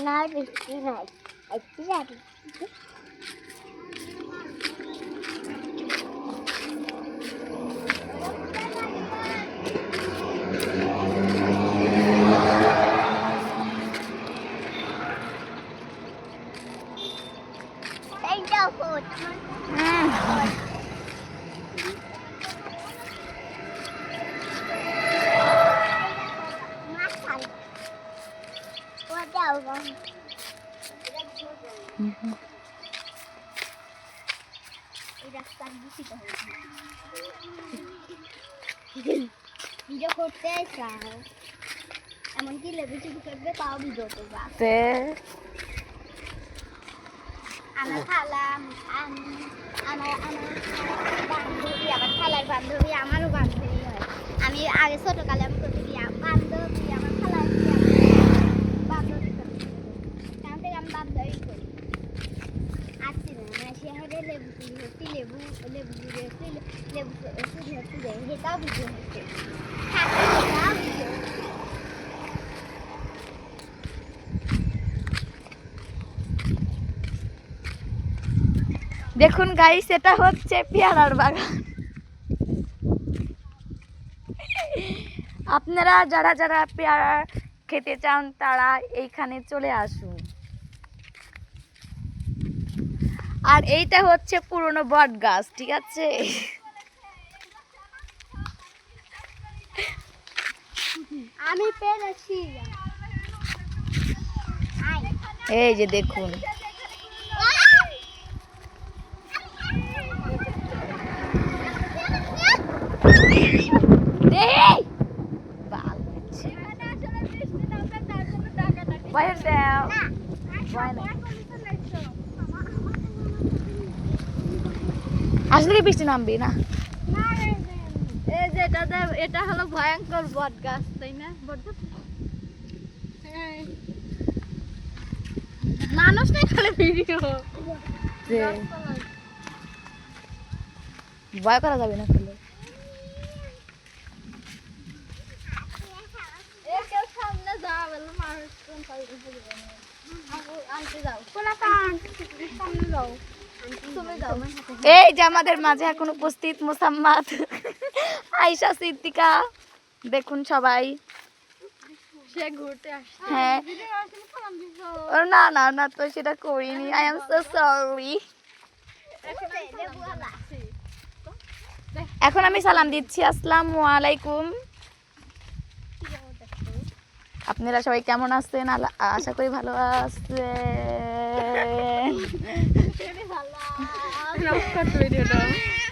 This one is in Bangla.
না বৃষ্টি নাই একটু যাবি এইটাও ফোট ভিডিও করতে চাও এমনকি লেবু চুপি করবে তাও ভিডিও করবা আমার খালাম আমার বান্ধবী আমার খালার বান্ধবী আমারও বান্ধবী হয় আমি আগে ছোটকালে আমি করতে গিয়ে বান্ধবী আমার খালার বান্ধবী কারণ থেকে আমি বান্ধবী করি আসছি না মাসি হারে লেবু চুরি হচ্ছি লেবু চুরি হচ্ছি লেবু চুরি হচ্ছি সেটাও ভিডিও হচ্ছে সেটাও ভিডিও দেখুন গাইস এটা হচ্ছে পেয়ারার বাগান। আপনারা যারা যারা পেয়ারা খেতে চান তারা এইখানে চলে আসুন। আর এইটা হচ্ছে পুরনো বট গাছ, ঠিক আছে? আমি পেরেছি এই যে দেখুন আসলে কি বৃষ্টি নামবি না? এই যে এটা হলো ভয়ঙ্কর বট গাছ, তাই না? মানুষ নেই খালি ভিডিও ভয় করা যাবে না খেলে। কেউ সামনে যাবে মানুষ সামনে যাও তুমি যাও। এই যে আমাদের মাঝে এখন উপস্থিত মোসাম্মদ আয়েশা সিদ্দিকা, দেখুন সবাই। সে ঘুরতে আসছে। হ্যাঁ না না না তো সেটা করিনি, আই এম সো সরি। এখন আমি সালাম দিচ্ছি, আসসালামু আলাইকুম। আপনারা সবাই কেমন আছেন? আশা করি ভালো আছেন। ভালো